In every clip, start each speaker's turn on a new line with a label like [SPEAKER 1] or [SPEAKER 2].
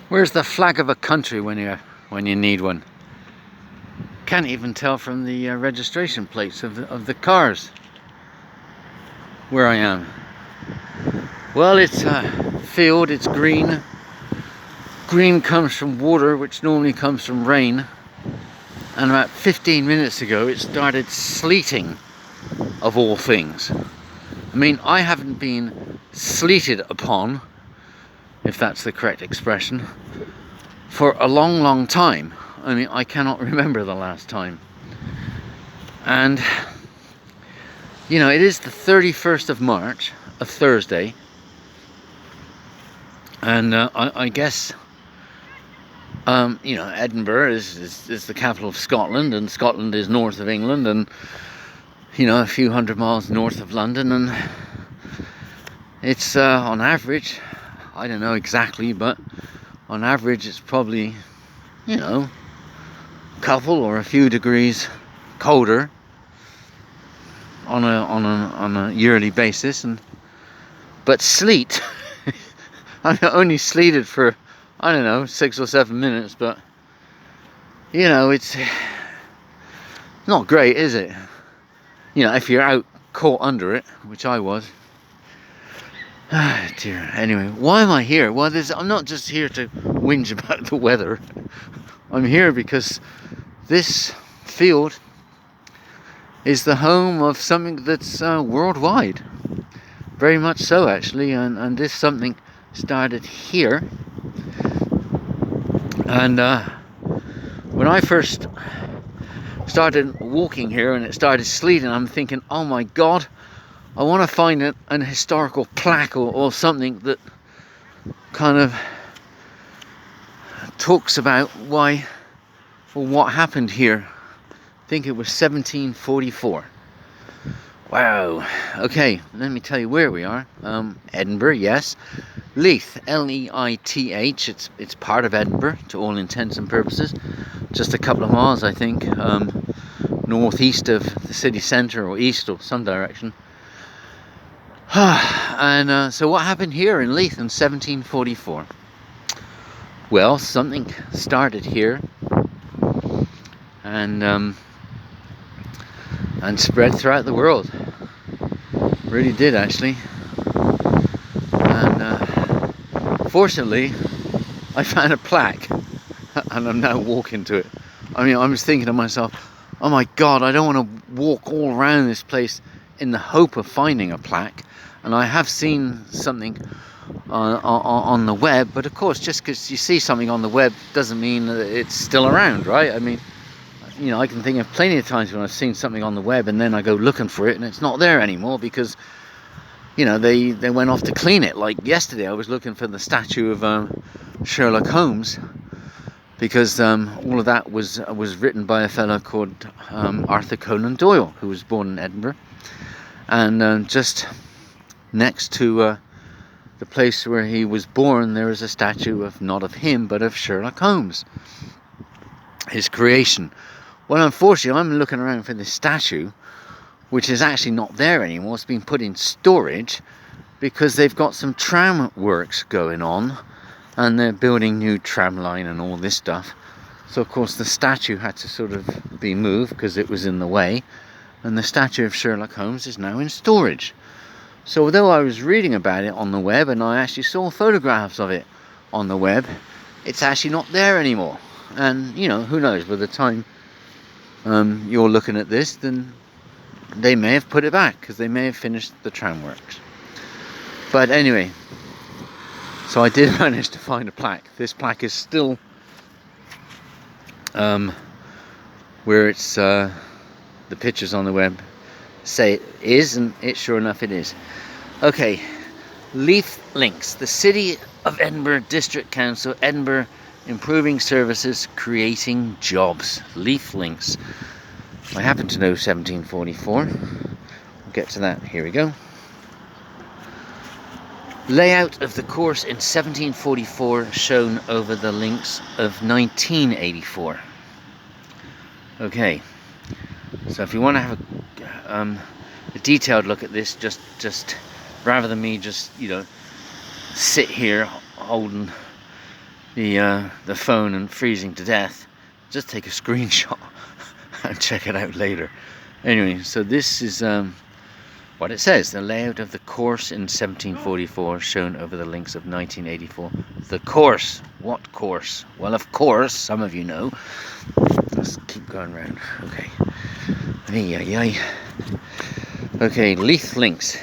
[SPEAKER 1] Where's the flag of a country when you need one? Can't even tell from the registration plates of the cars where I am. Well, it's a field, it's green. Green comes from water, which normally comes from rain. And about 15 minutes ago it started sleeting, of all things. I mean, I haven't been sleeted upon, if that's the correct expression, for a long time. I mean, I cannot remember the last time. And, you know, it is the 31st of March, a Thursday. And I guess, you know, Edinburgh is the capital of Scotland, and Scotland is north of England, and, you know, a few hundred miles north of London. And it's, on average, I don't know exactly, but on average it's probably, you know, a couple or a few degrees colder on a yearly basis. And but sleet, I'm only sleeted for, I don't know, 6 or 7 minutes, but you know, it's not great, is it? You know, if you're out caught under it, which I was. Ah, dear. Anyway, why am I here? Well, I'm not just here to whinge about the weather. I'm here because this field is the home of something that's worldwide. Very much so, actually. And this something started here. And when I first started walking here and it started sleeting, I'm thinking, oh my God, I want to find an historical plaque or something that kind of talks about why or what happened here. I think it was 1744. Wow. Okay, let me tell you where we are. Edinburgh, yes. Leith, L-E-I-T-H. It's part of Edinburgh to all intents and purposes. Just a couple of miles, I think, northeast of the city centre, or east, or some direction. And so what happened here in Leith in 1744? Well, something started here and spread throughout the world. Really did, actually. And fortunately, I found a plaque, and I'm now walking to it. I mean, I was thinking to myself, oh my God, I don't want to walk all around this place in the hope of finding a plaque. And I have seen something on the web, but of course, just because you see something on the web doesn't mean that it's still around, right? I mean, you know, I can think of plenty of times when I've seen something on the web and then I go looking for it and it's not there anymore because, you know, they went off to clean it. Like yesterday, I was looking for the statue of Sherlock Holmes, because all of that was written by a fellow called Arthur Conan Doyle, who was born in Edinburgh, and just next to the place where he was born, there is a statue of, not of him, but of Sherlock Holmes, his creation. Well, unfortunately, I'm looking around for this statue, which is actually not there anymore. It's been put in storage because they've got some tram works going on, and they're building new tram line and all this stuff. So, of course, the statue had to sort of be moved because it was in the way, and the statue of Sherlock Holmes is now in storage. So although I was reading about it on the web and I actually saw photographs of it on the web, it's actually not there anymore. And, you know, who knows, by the time you're looking at this, then they may have put it back because they may have finished the tram works. But anyway, so I did manage to find a plaque. This plaque is still where it's the pictures on the web say it is, and it sure enough it is. Okay, Leith Links, the City of Edinburgh District Council, Edinburgh improving services, creating jobs. Leith Links. I happen to know 1744. We'll get to that. Here we go. Layout of the course in 1744 shown over the links of 1984. Okay. So if you want to have a detailed look at this, just rather than me just, you know, sit here holding the phone and freezing to death, just take a screenshot and check it out later. Anyway, so this is what it says: the layout of the course in 1744, shown over the links of 1984. The course. What course? Well, of course, some of you know. Let's keep going round. Okay. Okay, Leith Links,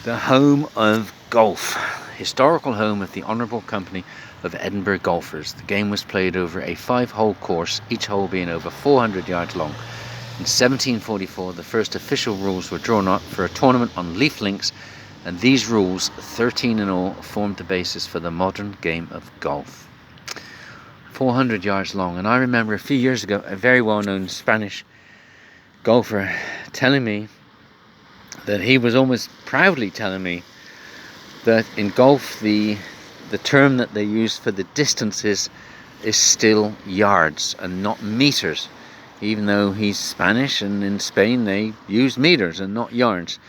[SPEAKER 1] the home of golf, historical home of the Honourable Company of Edinburgh Golfers. The game was played over a 5-hole course, each hole being over 400 yards long. In 1744, the first official rules were drawn up for a tournament on Leith Links, and these rules, 13 in all, formed the basis for the modern game of golf. 400 yards long, and I remember a few years ago a very well-known Spanish golfer telling me that he was almost proudly telling me that in golf the term that they use for the distances is still yards and not meters, even though he's Spanish and in Spain they use meters and not yards.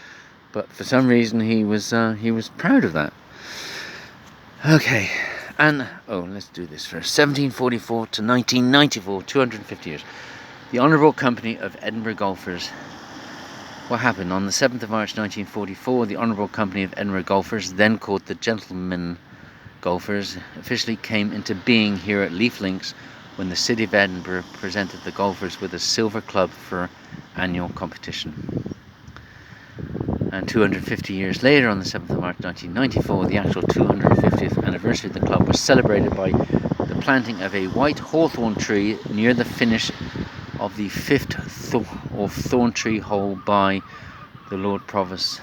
[SPEAKER 1] But for some reason he was proud of that. Okay, and let's do this first. 1744 to 1994, 250 years. The Honourable Company of Edinburgh Golfers. What happened? On the 7th of March 1944, the Honourable Company of Edinburgh Golfers, then called the Gentlemen Golfers, officially came into being here at Leith Links when the City of Edinburgh presented the golfers with a silver club for annual competition. And 250 years later, on the 7th of March 1994, the actual 250th anniversary of the club was celebrated by the planting of a white hawthorn tree near the finish of the 5th thorn tree hole by the Lord Provost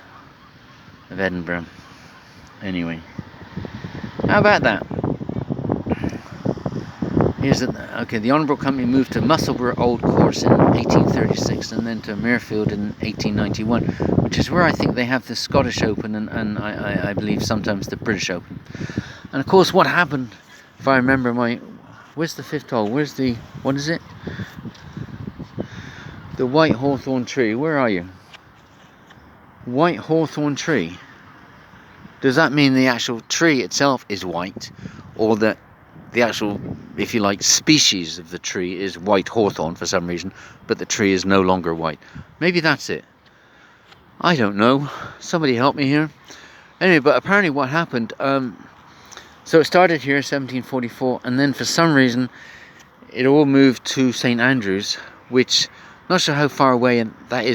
[SPEAKER 1] of Edinburgh. Anyway, how about that? Here's the Honourable Company moved to Musselburgh Old Course in 1836 and then to Muirfield in 1891, which is where I think they have the Scottish Open and I believe sometimes the British Open. And of course, what happened, if I remember where's the 5th hole? Where's the, what is it? The white hawthorn tree. Where are you? White hawthorn tree. Does that mean the actual tree itself is white, or that the actual, if you like, species of the tree is white hawthorn for some reason, but the tree is no longer white? Maybe that's it. I don't know. Somebody help me here. Anyway, but apparently what happened, so it started here 1744, and then for some reason it all moved to St Andrews, which, not sure how far away that is